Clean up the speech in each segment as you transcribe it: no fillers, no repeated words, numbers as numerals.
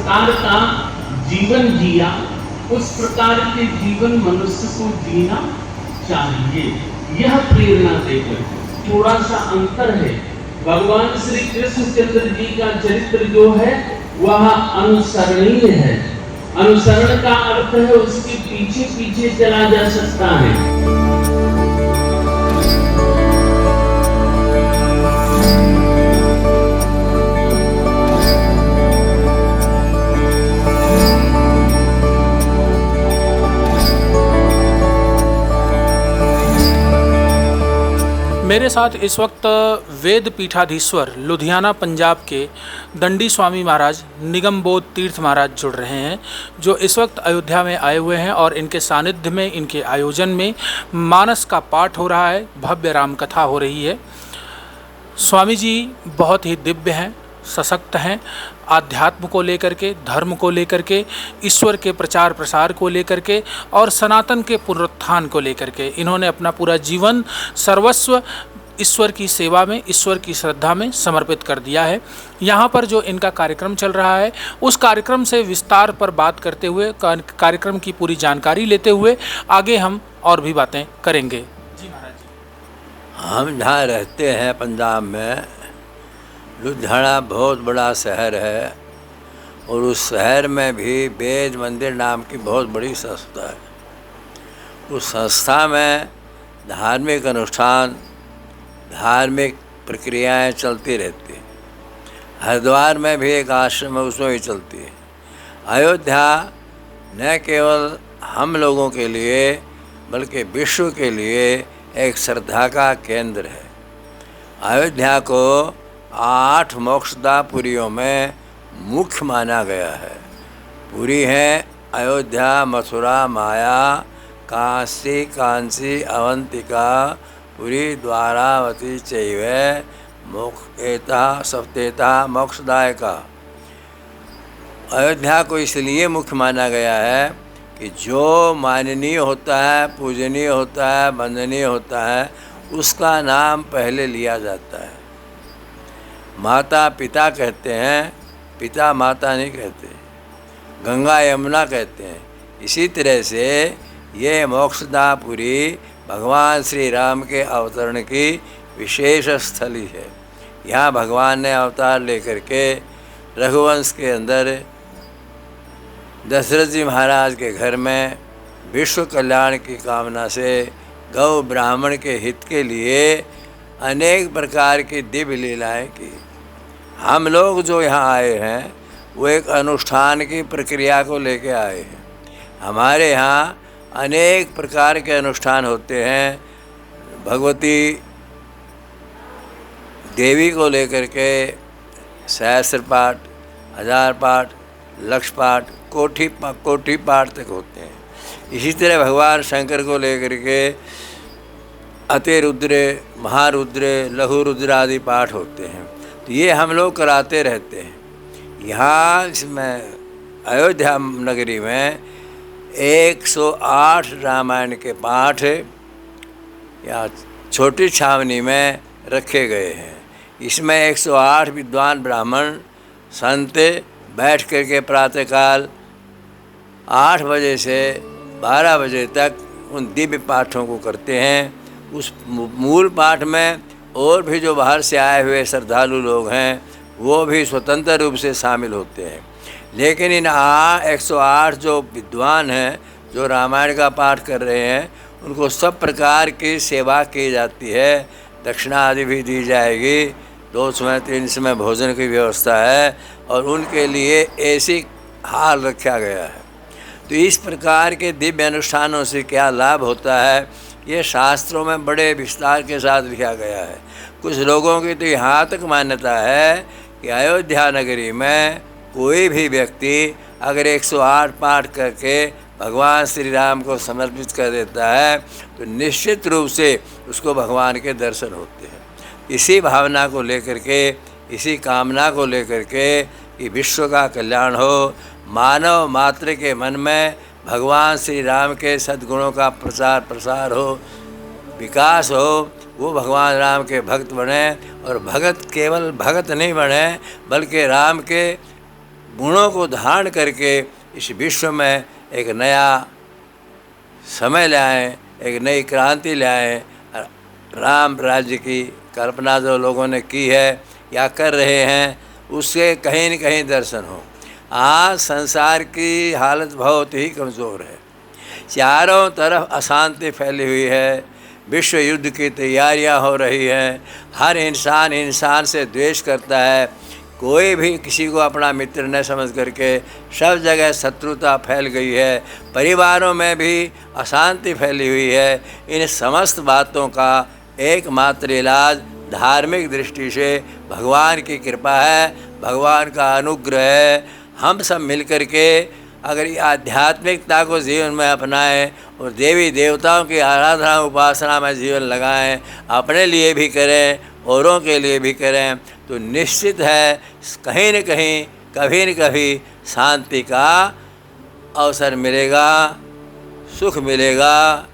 प्रकार का जीवन जिया, उस प्रकार के जीवन मनुष्य को जीना चाहिए। यह प्रेरणा देकर थोड़ा सा अंतर है। भगवान श्री कृष्णचंद्र जी का चरित्र जो है वह अनुसरणीय है। अनुसरण का अर्थ है उसके पीछे पीछे चला जा सकता है। मेरे साथ इस वक्त वेद पीठाधीश्वर लुधियाना पंजाब के दंडी स्वामी महाराज निगम बोध तीर्थ महाराज जुड़ रहे हैं, जो इस वक्त अयोध्या में आए हुए हैं और इनके सानिध्य में, इनके आयोजन में मानस का पाठ हो रहा है, भव्य राम कथा हो रही है। स्वामी जी बहुत ही दिव्य हैं, सशक्त हैं, आध्यात्म को लेकर के, धर्म को लेकर के, ईश्वर के प्रचार प्रसार को लेकर के और सनातन के पुनरुत्थान को लेकर के इन्होंने अपना पूरा जीवन सर्वस्व ईश्वर की सेवा में, ईश्वर की श्रद्धा में समर्पित कर दिया है। यहाँ पर जो इनका कार्यक्रम चल रहा है उस कार्यक्रम से विस्तार पर बात करते हुए, कार्यक्रम की पूरी जानकारी लेते हुए आगे हम और भी बातें करेंगे। जी महाराज जी। हम जहाँ रहते हैं पंजाब में, लुधियाना बहुत बड़ा शहर है और उस शहर में भी वेद मंदिर नाम की बहुत बड़ी संस्था है। उस संस्था में धार्मिक अनुष्ठान, धार्मिक प्रक्रियाएं चलती रहती हैं। हरिद्वार में भी एक आश्रम है, उसमें भी चलती है। अयोध्या न केवल हम लोगों के लिए बल्कि विश्व के लिए एक श्रद्धा का केंद्र है। अयोध्या को 8 मोक्षदा पुरियों में मुख्य माना गया है। पुरी हैं अयोध्या, मथुरा, माया, काशी, कांची, अवंतिका, पुरी, द्वारावती चैव मोक्षेता सप्तेता मोक्षदायका। अयोध्या को इसलिए मुख्य माना गया है कि जो माननीय होता है, पूजनीय होता है, वंदनीय होता है, उसका नाम पहले लिया जाता है। माता पिता कहते हैं, पिता माता नहीं कहते। गंगा यमुना कहते हैं। इसी तरह से ये मोक्षदापुरी भगवान श्री राम के अवतरण की विशेष स्थली है। यहाँ भगवान ने अवतार लेकर के रघुवंश के अंदर दशरथ जी महाराज के घर में विश्व कल्याण की कामना से गौ ब्राह्मण के हित के लिए अनेक प्रकार की दिव्य लीलाएं की। हम लोग जो यहाँ आए हैं वो एक अनुष्ठान की प्रक्रिया को लेके आए हैं। हमारे यहाँ अनेक प्रकार के अनुष्ठान होते हैं। भगवती देवी को लेकर के सहस्त्र पाठ, 1000 पाठ, लक्ष पाठ, कोटि पाठ तक होते हैं। इसी तरह भगवान शंकर को लेकर के अतिरुद्र, महारुद्र, लघु रुद्र आदि पाठ होते हैं। तो ये हम लोग कराते रहते हैं। यहाँ इसमें अयोध्या नगरी में 108 रामायण के पाठ या छोटी छावनी में रखे गए हैं। इसमें 108 विद्वान ब्राह्मण संत बैठ कर के प्रातःकाल 8 बजे से 12 बजे तक उन दिव्य पाठों को करते हैं। उस मूल पाठ में और भी जो बाहर से आए हुए श्रद्धालु लोग हैं वो भी स्वतंत्र रूप से शामिल होते हैं। लेकिन इन 108 जो विद्वान हैं जो रामायण का पाठ कर रहे हैं उनको सब प्रकार की सेवा की जाती है। दक्षिणा आदि भी दी जाएगी। 2 समय 3 समय भोजन की व्यवस्था है और उनके लिए ऐसी हाल रखा गया है। तो इस प्रकार के दिव्य अनुष्ठानों से क्या लाभ होता है ये शास्त्रों में बड़े विस्तार के साथ लिखा गया है। कुछ लोगों की तो यहाँ तक मान्यता है कि अयोध्या नगरी में कोई भी व्यक्ति अगर 108 पाठ करके भगवान श्री राम को समर्पित कर देता है तो निश्चित रूप से उसको भगवान के दर्शन होते हैं। इसी भावना को लेकर के, इसी कामना को लेकर के कि विश्व का कल्याण हो, मानव मात्र के मन में भगवान श्री राम के सद्गुणों का प्रचार प्रसार हो, विकास हो, वो भगवान राम के भक्त बने और भगत केवल भगत नहीं बने बल्कि राम के गुणों को धारण करके इस विश्व में एक नया समय लाएं, एक नई क्रांति लाएं। राम राज्य की कल्पना जो लोगों ने की है या कर रहे हैं, उससे कहीं न कहीं दर्शन हो। आज संसार की हालत बहुत ही कमज़ोर है, चारों तरफ अशांति फैली हुई है, विश्व युद्ध की तैयारियां हो रही हैं, हर इंसान इंसान से द्वेष करता है, कोई भी किसी को अपना मित्र न समझ करके सब जगह शत्रुता फैल गई है, परिवारों में भी अशांति फैली हुई है। इन समस्त बातों का एकमात्र इलाज धार्मिक दृष्टि से भगवान की कृपा है, भगवान का अनुग्रह है। हम सब मिलकर के अगर ये आध्यात्मिकता को जीवन में अपनाएं और देवी देवताओं की आराधना उपासना में जीवन लगाएं, अपने लिए भी करें, औरों के लिए भी करें, तो निश्चित है कहीं न कहीं कभी न कभी शांति का अवसर मिलेगा, सुख मिलेगा,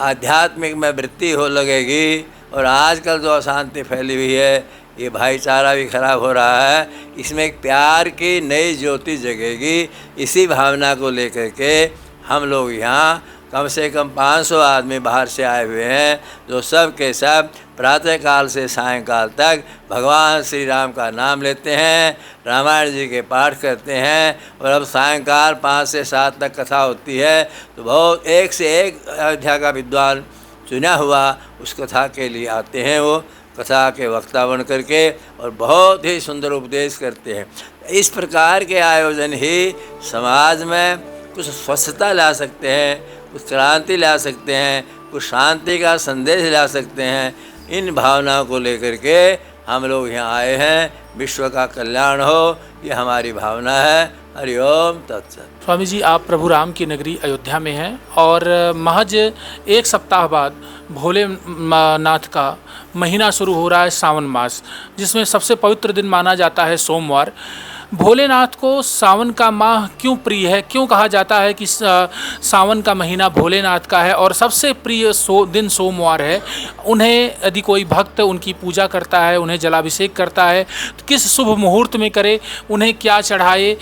आध्यात्मिक में वृत्ति हो लगेगी। और आजकल जो अशांति फैली हुई है, ये भाईचारा भी खराब हो रहा है, इसमें एक प्यार की नई ज्योति जगेगी। इसी भावना को लेकर के हम लोग यहाँ कम से कम 500 आदमी बाहर से आए हुए हैं, जो सब के सब प्रातःकाल से सायंकाल तक भगवान श्री राम का नाम लेते हैं, रामायण जी के पाठ करते हैं। और अब सायंकाल 5 से 7 तक कथा होती है, तो बहुत एक से एक अयोध्या का विद्वान चुना हुआ उस कथा के लिए आते हैं, वो कथा के वक्ता बन करके, और बहुत ही सुंदर उपदेश करते हैं। इस प्रकार के आयोजन ही समाज में कुछ स्वस्थता ला सकते हैं, कुछ क्रांति ला सकते हैं, कुछ शांति का संदेश ला सकते हैं। इन भावनाओं को लेकर के हम लोग यहाँ आए हैं। विश्व का कल्याण हो, ये हमारी भावना है। हरिओम तत्सत। स्वामी जी, आप प्रभु राम की नगरी अयोध्या में हैं और महज एक सप्ताह बाद भोलेनाथ का महीना शुरू हो रहा है, सावन मास, जिसमें सबसे पवित्र दिन माना जाता है सोमवार। भोलेनाथ को सावन का माह क्यों प्रिय है? क्यों कहा जाता है कि सावन का महीना भोलेनाथ का है और सबसे प्रिय दिन सोमवार है? उन्हें यदि कोई भक्त उनकी पूजा करता है, उन्हें जलाभिषेक करता है, तो किस शुभ मुहूर्त में करे, उन्हें क्या चढ़ाए,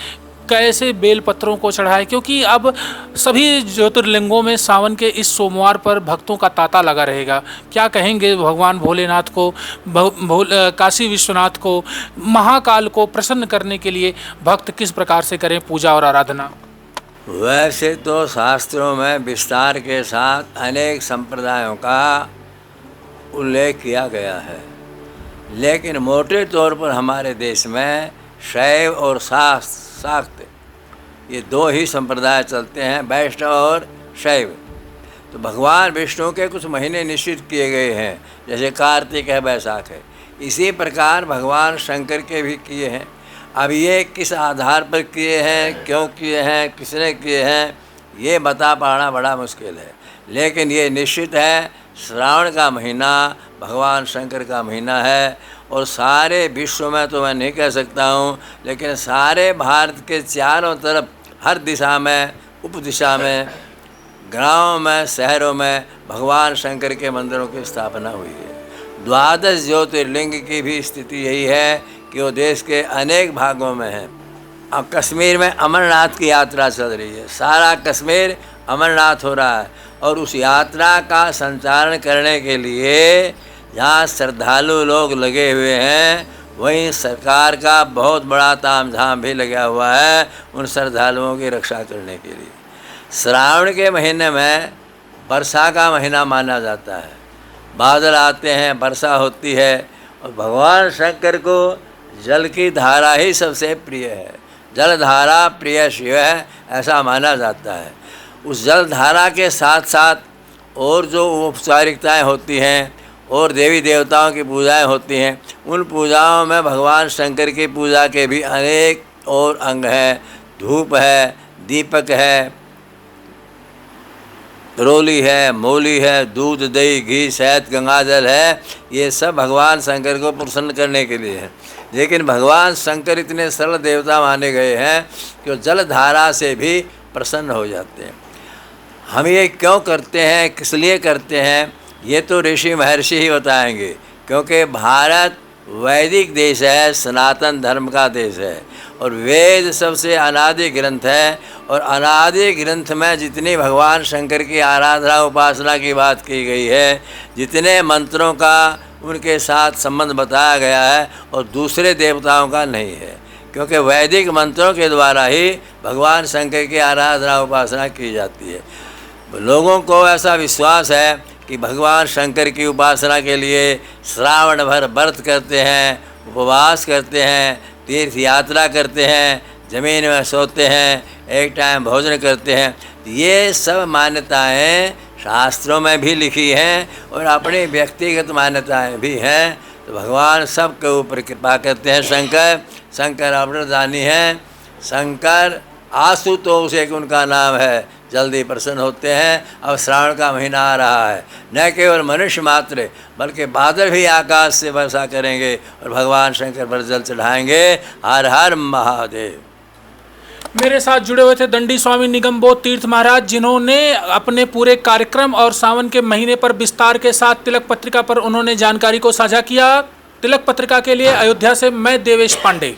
कैसे बेलपत्रों को चढ़ाए? क्योंकि अब सभी ज्योतिर्लिंगों में सावन के इस सोमवार पर भक्तों का तांता लगा रहेगा। क्या कहेंगे भगवान भोलेनाथ को, काशी विश्वनाथ को, महाकाल को प्रसन्न करने के लिए भक्त किस प्रकार से करें पूजा और आराधना? वैसे तो शास्त्रों में विस्तार के साथ अनेक संप्रदायों का उल्लेख किया गया है, लेकिन मोटे तौर पर हमारे देश में शैव और शाक्त ये दो ही संप्रदाय चलते हैं, वैष्णव और शैव। तो भगवान विष्णु के कुछ महीने निश्चित किए गए हैं, जैसे कार्तिक है, बैसाख है। इसी प्रकार भगवान शंकर के भी किए हैं। अब ये किस आधार पर किए हैं, क्यों किए हैं, किसने किए हैं, ये बता पाना बड़ा मुश्किल है। लेकिन ये निश्चित है श्रावण का महीना भगवान शंकर का महीना है। और सारे विश्व में तो मैं नहीं कह सकता हूँ, लेकिन सारे भारत के चारों तरफ हर दिशा में, उपदिशा में, गाँव में, शहरों में भगवान शंकर के मंदिरों की स्थापना हुई है। 12 ज्योतिर्लिंग की भी स्थिति यही है कि वो देश के अनेक भागों में है। अब कश्मीर में अमरनाथ की यात्रा चल रही है, सारा कश्मीर अमरनाथ हो रहा है। और उस यात्रा का संचालन करने के लिए जहाँ श्रद्धालु लोग लगे हुए हैं, वहीं सरकार का बहुत बड़ा तामझाम भी लगा हुआ है उन श्रद्धालुओं की रक्षा करने के लिए। श्रावण के महीने में वर्षा का महीना माना जाता है, बादल आते हैं, वर्षा होती है। और भगवान शंकर को जल की धारा ही सबसे प्रिय है, जल धारा प्रिय शिव है, ऐसा माना जाता है। उस जल धारा के साथ साथ और जो औपचारिकताएँ होती हैं और देवी देवताओं की पूजाएं होती हैं, उन पूजाओं में भगवान शंकर की पूजा के भी अनेक और अंग हैं। धूप है, दीपक है, रोली है, मौली है, दूध, दही, घी, शहद, गंगाजल है। ये सब भगवान शंकर को प्रसन्न करने के लिए है। लेकिन भगवान शंकर इतने सरल देवता माने गए हैं कि वो जल धारा से भी प्रसन्न हो जाते हैं। हम ये क्यों करते हैं, किस लिए करते हैं, ये तो ऋषि महर्षि ही बताएंगे। क्योंकि भारत वैदिक देश है, सनातन धर्म का देश है और वेद सबसे अनादि ग्रंथ है। और अनादि ग्रंथ में जितनी भगवान शंकर की आराधना उपासना की बात की गई है, जितने मंत्रों का उनके साथ संबंध बताया गया है और दूसरे देवताओं का नहीं है, क्योंकि वैदिक मंत्रों के द्वारा ही भगवान शंकर की आराधना उपासना की जाती है। लोगों को ऐसा विश्वास है कि भगवान शंकर की उपासना के लिए श्रावण भर व्रत करते हैं, उपवास करते हैं, तीर्थ यात्रा करते हैं, ज़मीन में सोते हैं, एक टाइम भोजन करते हैं। ये सब मान्यताएं शास्त्रों में भी लिखी हैं और अपनी व्यक्तिगत मान्यताएं भी हैं। तो भगवान सबके ऊपर कृपा करते हैं। शंकर अवरदानी हैं। शंकर आशुतोष एक उनका नाम है, जल्दी प्रसन्न होते हैं। अब श्रावण का महीना आ रहा है, न केवल मनुष्य मात्र बल्कि बादल भी आकाश से वर्षा करेंगे और भगवान शंकर पर जल चढ़ाएंगे। हर हर महादेव। मेरे साथ जुड़े हुए थे दंडी स्वामी निगमबोध तीर्थ महाराज, जिन्होंने अपने पूरे कार्यक्रम और सावन के महीने पर विस्तार के साथ तिलक पत्रिका पर उन्होंने जानकारी को साझा किया। तिलक पत्रिका के लिए अयोध्या से मैं देवेश पांडे।